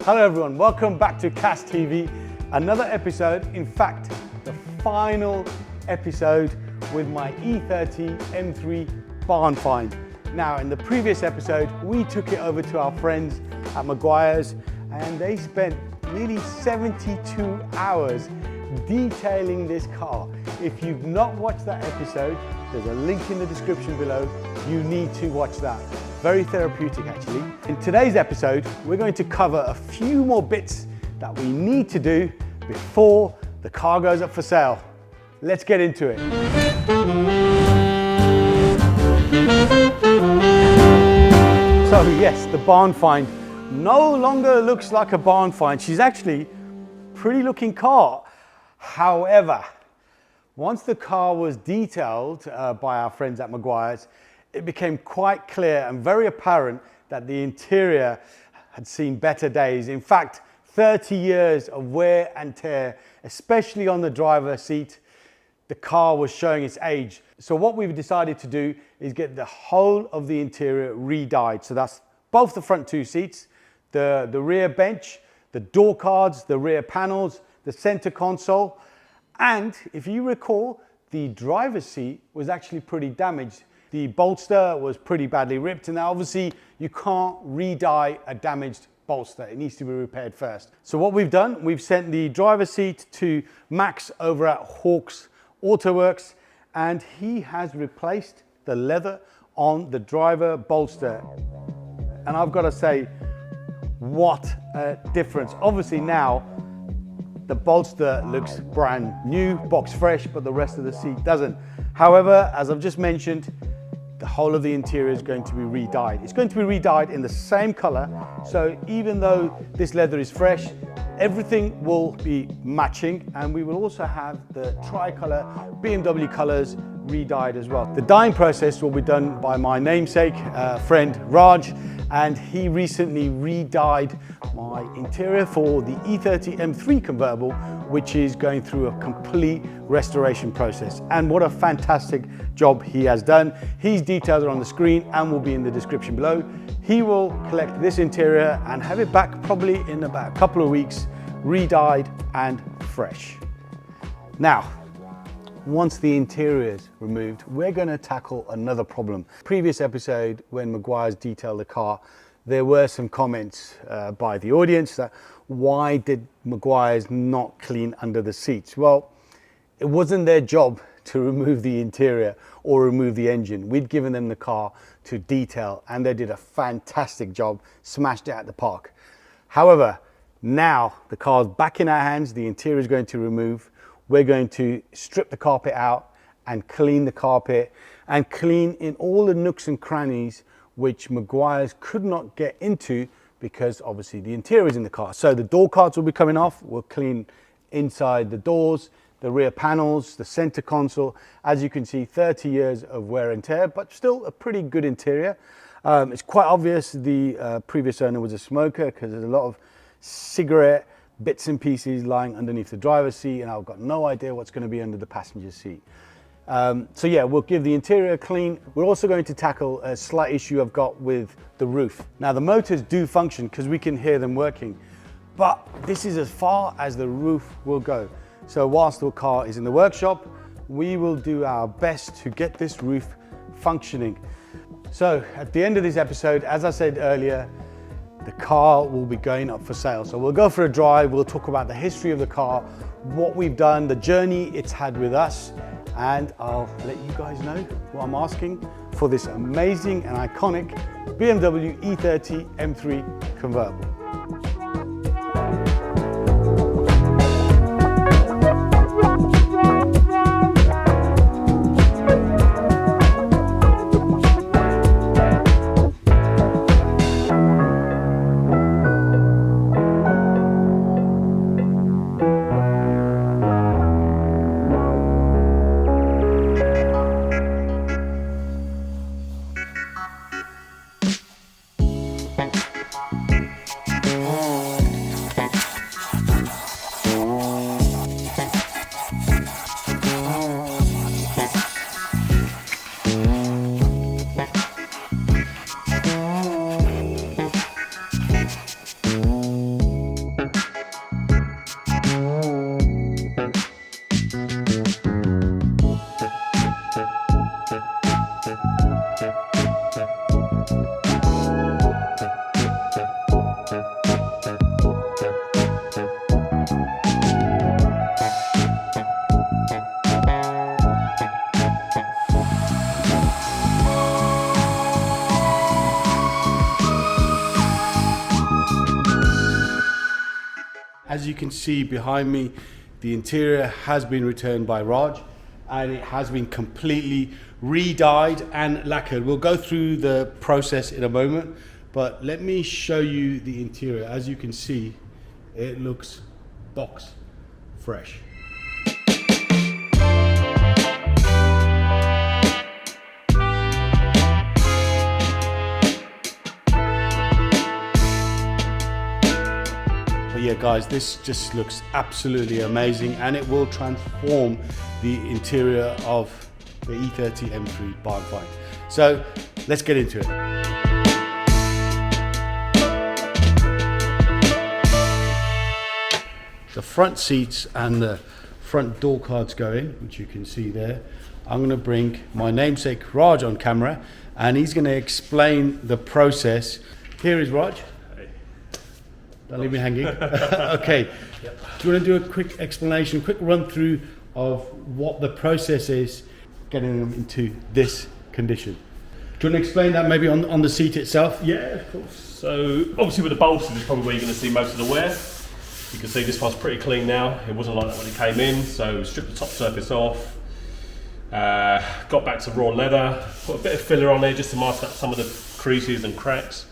Hello everyone, welcome back to Cast TV. Another episode, in fact, the final episode with my E30 M3 barn find. Now, in the previous episode, we took it over to our friends at Meguiar's and they spent nearly 72 hours detailing this car. If you've not watched that episode, there's a link in the description below. You need to watch that. Very therapeutic, actually. In today's episode, we're going to cover a few more bits that we need to do before the car goes up for sale. Let's get into it. So yes, the barn find no longer looks like a barn find. She's actually a pretty looking car. However, once the car was detailed by our friends at Meguiar's, it became quite clear and very apparent that the interior had seen better days. In fact, 30 years of wear and tear, especially on the driver's seat. The car was showing its age. So what we've decided to do is get the whole of the interior re-dyed. So that's both the front two seats, the rear bench, the door cards, the rear panels, the center console. And if you recall, the driver's seat was actually pretty damaged. The bolster was pretty badly ripped, and now obviously you can't re-dye a damaged bolster. It needs to be repaired first. So what we've done, we've sent the driver's seat to Max over at Hawks Autoworks, and he has replaced the leather on the driver bolster. And I've got to say, what a difference. Obviously now the bolster looks brand new, box fresh, but the rest of the seat doesn't. However, as I've just mentioned, the whole of the interior is going to be re-dyed. It's going to be re-dyed in the same color. So even though this leather is fresh, everything will be matching, and we will also have the tri-color BMW colors re-dyed as well. The dyeing process will be done by my namesake friend Raj, and he recently re-dyed my interior for the E30 M3 convertible, which is going through a complete restoration process. And what a fantastic job he has done. His details are on the screen and will be in the description below. He will collect this interior and have it back probably in about a couple of weeks, re-dyed and fresh. Now, once the interior is removed, we're going to tackle another problem. Previous episode, when Meguiar's detailed the car, there were some comments by the audience that why did Meguiar's not clean under the seats? Well, it wasn't their job to remove the interior or remove the engine. We'd given them the car to detail, and they did a fantastic job, smashed it at the park. However, now the car's back in our hands, the interior is going to remove. We're going to strip the carpet out and clean the carpet and clean in all the nooks and crannies which Meguiar's could not get into because obviously the interior is in the car. So the door cards will be coming off. We'll clean inside the doors, the rear panels, the center console. As you can see, 30 years of wear and tear, but still a pretty good interior. It's quite obvious the previous owner was a smoker because there's a lot of cigarette bits and pieces lying underneath the driver's seat, and I've got no idea what's going to be under the passenger seat. So yeah, we'll give the interior a clean. We're also going to tackle a slight issue I've got with the roof. Now the motors do function because we can hear them working, but this is as far as the roof will go. So whilst the car is in the workshop, we will do our best to get this roof functioning. So at the end of this episode, as I said earlier, the car will be going up for sale. So we'll go for a drive, we'll talk about the history of the car, what we've done, the journey it's had with us, and I'll let you guys know what I'm asking for this amazing and iconic BMW E30 M3 convertible. As you can see behind me, the interior has been returned by Raj and it has been completely re-dyed and lacquered. We'll go through the process in a moment, but let me show you the interior. As you can see, it looks box fresh. But yeah guys, this just looks absolutely amazing and it will transform the interior of the E30 M3 barn find. So let's get into it. The front seats and the front door cards go in, which you can see there. I'm going to bring my namesake Raj on camera and he's going to explain the process. Here is Raj. Don't leave me hanging. Okay. Yep. Do you want to do a quick explanation, quick run through of what the process is getting them into this condition? Do you want to explain that maybe on the seat itself? Yeah, of course. So obviously with the bolsters is probably where you're going to see most of the wear. You can see this one's pretty clean now. It wasn't like that when it came in. So stripped the top surface off, got back to raw leather, put a bit of filler on there just to mask up some of the creases and cracks.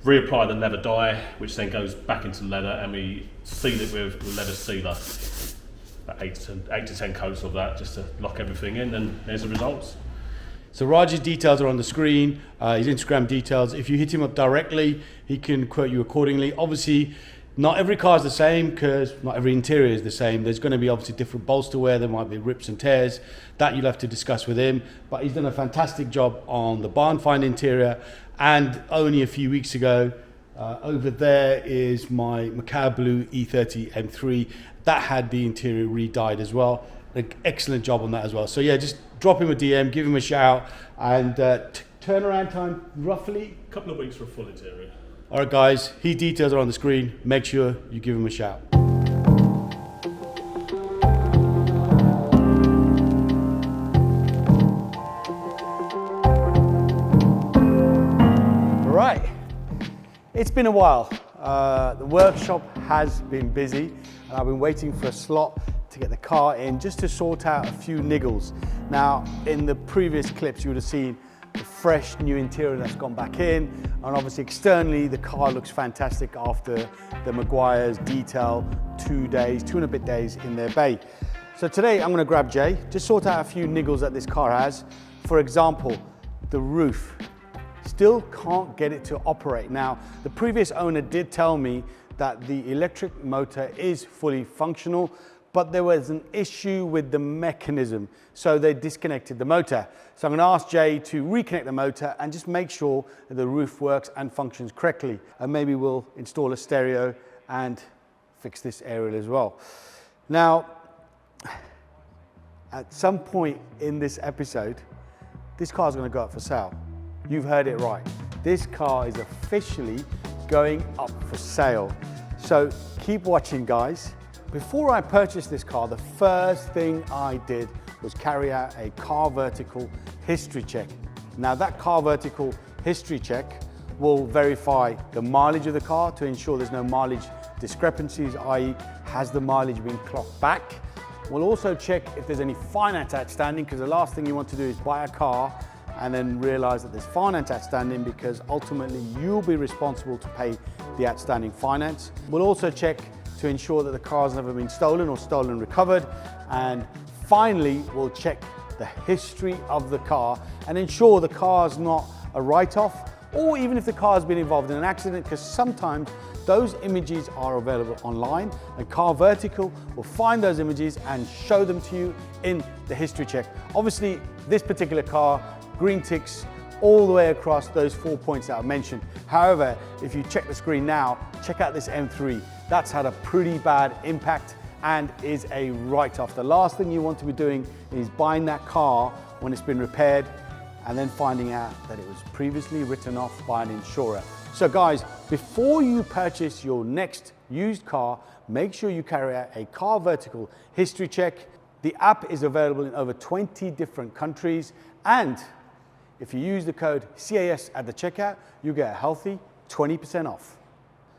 Reapply the leather dye, which then goes back into leather, and we seal it with leather sealer. About 8 to 10 coats of that, just to lock everything in, and there's the results. So Raj's details are on the screen, his Instagram details. If you hit him up directly, he can quote you accordingly. Obviously, not every car is the same because not every interior is the same. There's going to be obviously different bolster wear, there might be rips and tears. That you'll have to discuss with him. But he's done a fantastic job on the barn find interior. And only a few weeks ago, over there is my Meguiar blue E30 M3. That had the interior re-dyed as well. An excellent job on that as well. So yeah, just drop him a DM, give him a shout, and turnaround time roughly? A couple of weeks for a full interior. All right guys, his details are on the screen. Make sure you give him a shout. Right, it's been a while. The workshop has been busy and I've been waiting for a slot to get the car in just to sort out a few niggles. Now, in the previous clips, you would have seen the fresh new interior that's gone back in, and obviously externally the car looks fantastic after the Meguiar's detail 2 and a bit days in their bay. So today I'm going to grab Jay, just sort out a few niggles that this car has. For example, the roof. Still can't get it to operate. Now, the previous owner did tell me that the electric motor is fully functional, but there was an issue with the mechanism, so they disconnected the motor. So I'm going to ask Jay to reconnect the motor and just make sure that the roof works and functions correctly. And maybe we'll install a stereo and fix this aerial as well. Now, at some point in this episode, this car is going to go up for sale. You've heard it right. This car is officially going up for sale. So keep watching, guys. Before I purchased this car, the first thing I did was carry out a car vertical history check. Now that car vertical history check will verify the mileage of the car to ensure there's no mileage discrepancies, i.e. has the mileage been clocked back. We'll also check if there's any finance outstanding, because the last thing you want to do is buy a car and then realize that there's finance outstanding, because ultimately you'll be responsible to pay the outstanding finance. We'll also check to ensure that the car's never been stolen or stolen recovered. And finally, we'll check the history of the car and ensure the car's not a write-off, or even if the car's been involved in an accident, because sometimes those images are available online, and Car Vertical will find those images and show them to you in the history check. Obviously, this particular car, green ticks all the way across those 4 points that I mentioned. However, if you check the screen now, check out this M3. That's had a pretty bad impact and is a write-off. The last thing you want to be doing is buying that car when it's been repaired and then finding out that it was previously written off by an insurer. So guys, before you purchase your next used car, make sure you carry out a Car Vertical history check. The app is available in over 20 different countries, and if you use the code CAS at the checkout, you get a healthy 20% off.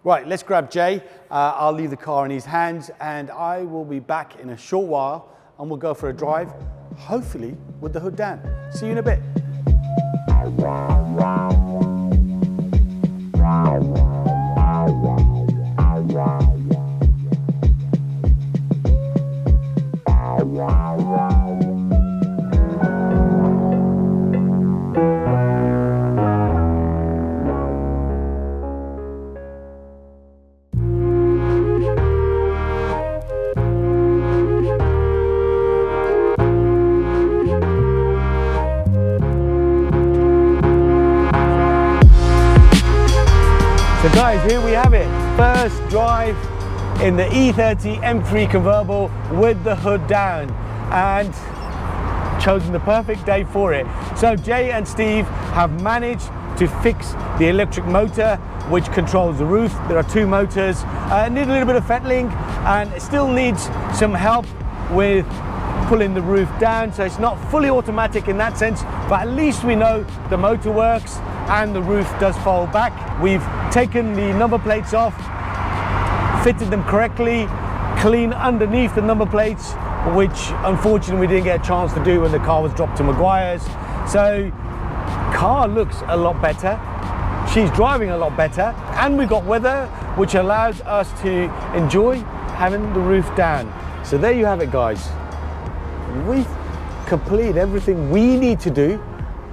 Right, let's grab Jay. I'll leave the car in his hands and I will be back in a short while and we'll go for a drive, hopefully with the hood down. See you in a bit. So guys, here we have it. First drive in the E30 M3 convertible with the hood down, and chosen the perfect day for it. So Jay and Steve have managed to fix the electric motor which controls the roof. There are two motors, need a little bit of fettling and it still needs some help with pulling the roof down, so it's not fully automatic in that sense, but at least we know the motor works and the roof does fold back. We've taken the number plates off, fitted them correctly, clean underneath the number plates, which unfortunately we didn't get a chance to do when the car was dropped to Meguiar's. So car looks a lot better, she's driving a lot better, and we've got weather which allows us to enjoy having the roof down. So there you have it guys. We've completed everything we need to do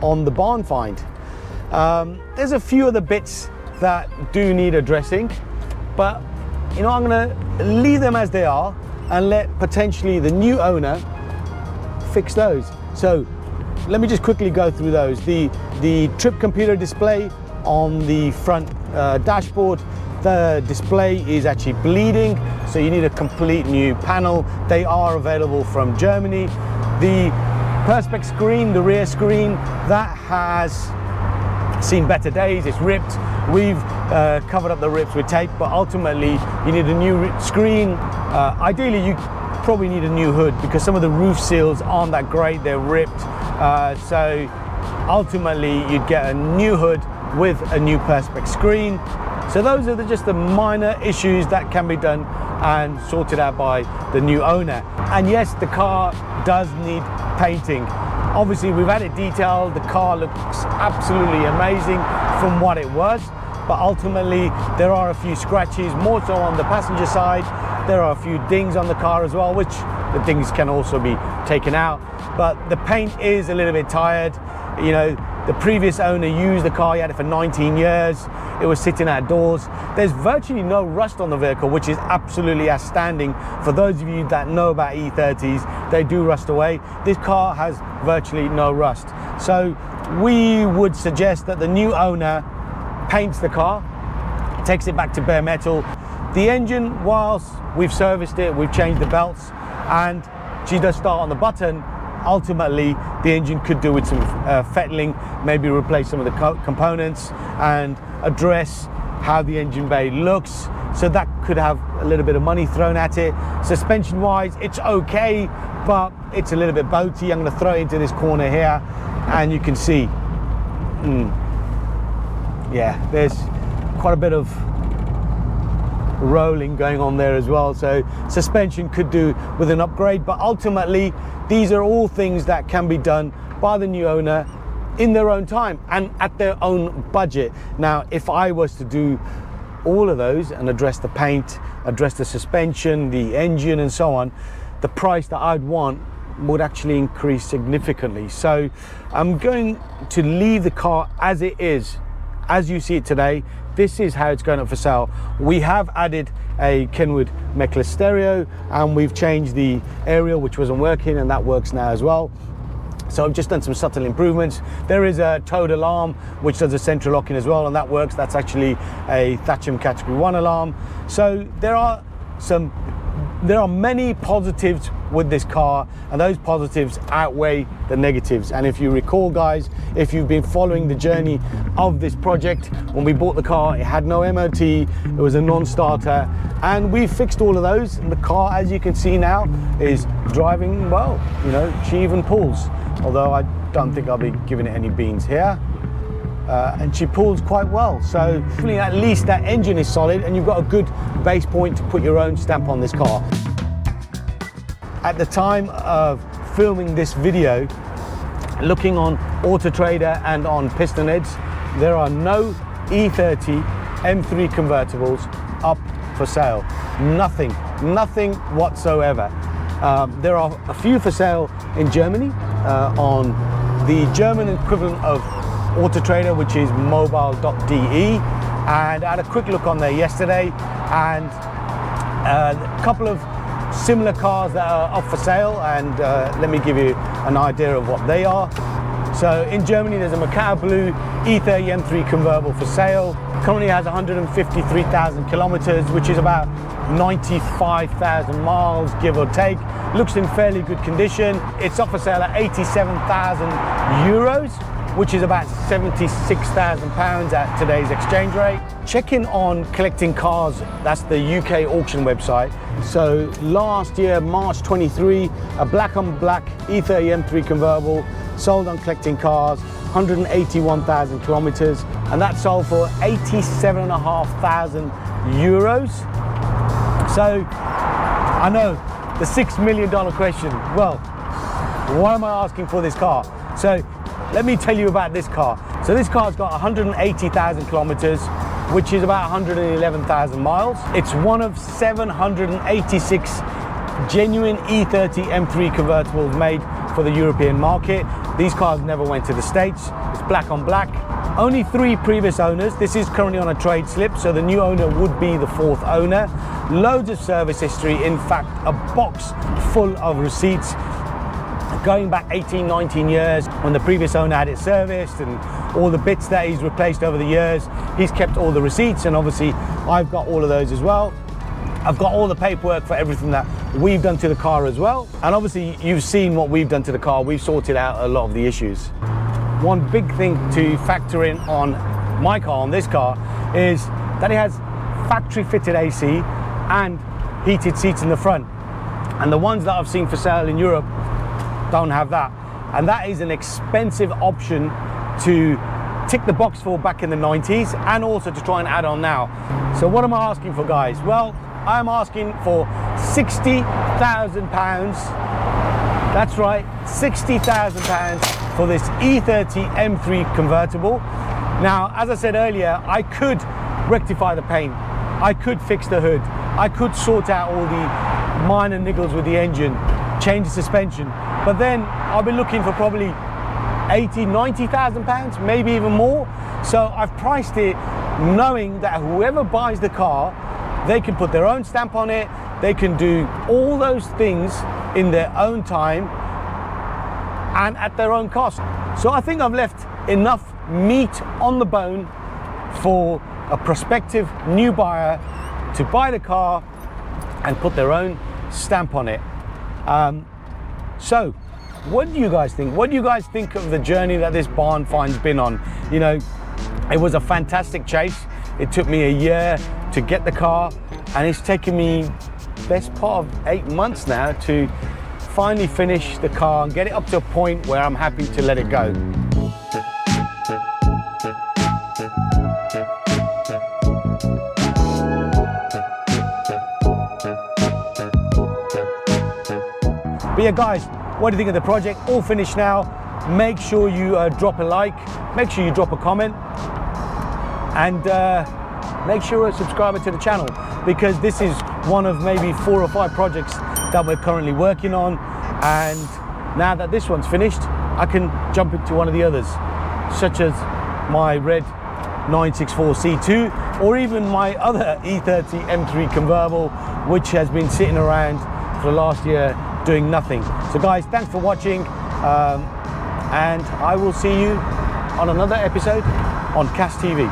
on the barn find. There's a few other bits that do need addressing, but you know, I'm gonna leave them as they are and let potentially the new owner fix those. So let me just quickly go through those. The trip computer display on the front dashboard, the display is actually bleeding, so you need a complete new panel. They are available from Germany. The perspex screen, the rear screen, that has seen better days. It's ripped. We've covered up the rips with tape, but ultimately you need a new screen. Ideally you probably need a new hood because some of the roof seals aren't that great, they're ripped. So ultimately you'd get a new hood with a new perspex screen. So those are just the minor issues that can be done and sorted out by the new owner. And yes, the car does need painting. Obviously we've had it detailed, the car looks absolutely amazing from what it was, but ultimately there are a few scratches, more so on the passenger side. There are a few dings on the car as well, which the dings can also be taken out, but the paint is a little bit tired. You know, the previous owner used the car, he had it for 19 years, it was sitting outdoors. There's virtually no rust on the vehicle, which is absolutely outstanding. For those of you that know about E30s, they do rust away. This car has virtually no rust. So we would suggest that the new owner paints the car, takes it back to bare metal. The engine, whilst we've serviced it, we've changed the belts, and she does start on the button, ultimately the engine could do with some fettling, maybe replace some of the components and address how the engine bay looks. So that could have a little bit of money thrown at it. Suspension wise, it's okay, but it's a little bit boaty. I'm going to throw it into this corner here and you can see, yeah, there's quite a bit of rolling going on there as well. So suspension could do with an upgrade, but ultimately these are all things that can be done by the new owner in their own time and at their own budget. Now, if I was to do all of those and address the paint, address the suspension, the engine and so on, the price that I'd want would actually increase significantly. So I'm going to leave the car as it is, as you see it today. This is how it's going up for sale. We have added a Kenwood Meguiar stereo and we've changed the aerial, which wasn't working, and that works now as well. So I've just done some subtle improvements. There is a towed alarm which does a central locking as well, and that works. That's actually a Thatcham Category 1 alarm. So there are many positives with this car, and those positives outweigh the negatives. And if you recall guys, if you've been following the journey of this project, when we bought the car it had no MOT, it was a non-starter, and we fixed all of those, and the car, as you can see now, is driving well. You know, she even pulls, although I don't think I'll be giving it any beans here. and she pulls quite well. So hopefully at least that engine is solid and you've got a good base point to put your own stamp on this car. At the time of filming this video, looking on Auto Trader and on PistonHeads, there are no E30 M3 convertibles up for sale. Nothing whatsoever. There are a few for sale in Germany on the German equivalent of Auto Trader, which is mobile.de, and I had a quick look on there yesterday, and a couple of similar cars that are up for sale, and let me give you an idea of what they are. So in Germany there's a Meguiar blue E30 M3 convertible for sale. Currently has 153,000 kilometers, which is about 95,000 miles, give or take. Looks in fairly good condition. It's up for sale at 87,000 euros, which is about 76,000 pounds at today's exchange rate. Check in on Collecting Cars, that's the UK auction website. So last year, March 23, a black on black E30 M3 convertible sold on Collecting Cars, 181,000 kilometers, and that sold for 87,500 euros. So I know the $6 million question, well, why am I asking for this car? So let me tell you about this car. So this car's got 180,000 kilometers, which is about 111,000 miles. It's one of 786 genuine E30 M3 convertibles made for the European market. These cars never went to the States. It's black on black. Only 3 previous owners. This is currently on a trade slip, so the new owner would be the 4th owner. Loads of service history, in fact, a box full of receipts going back 18, 19 years when the previous owner had it serviced, and all the bits that he's replaced over the years. He's kept all the receipts, and obviously I've got all of those as well. I've got all the paperwork for everything that we've done to the car as well. And obviously you've seen what we've done to the car. We've sorted out a lot of the issues. One big thing to factor in on my car, on this car, is that it has factory fitted AC and heated seats in the front. And the ones that I've seen for sale in Europe don't have that. And that is an expensive option to tick the box for back in the 90s, and also to try and add on now. So what am I asking for, guys? Well, I'm asking for £60,000. That's right, £60,000 for this E30 M3 convertible. Now, as I said earlier, I could rectify the paint, I could fix the hood, I could sort out all the minor niggles with the engine, change the suspension, but then I'll be looking for probably 80, 90,000 pounds, maybe even more. So I've priced it knowing that whoever buys the car, they can put their own stamp on it, they can do all those things in their own time and at their own cost. So I think I've left enough meat on the bone for a prospective new buyer to buy the car and put their own stamp on it. So what do you guys think? What do you guys think of the journey that this barn find's been on? You know, it was a fantastic chase. It took me a year to get the car, and it's taken me best part of 8 months now to finally finish the car and get it up to a point where I'm happy to let it go. But yeah, guys, what do you think of the project? All finished now. Make sure you drop a like, make sure you drop a comment, and make sure you're a subscriber to the channel, because this is one of maybe 4 or 5 projects that we're currently working on, and now that this one's finished, I can jump into one of the others, such as my red 964 C2, or even my other E30 M3 convertible, which has been sitting around for the last year doing nothing. So guys, thanks for watching, and I will see you on another episode on Cast TV.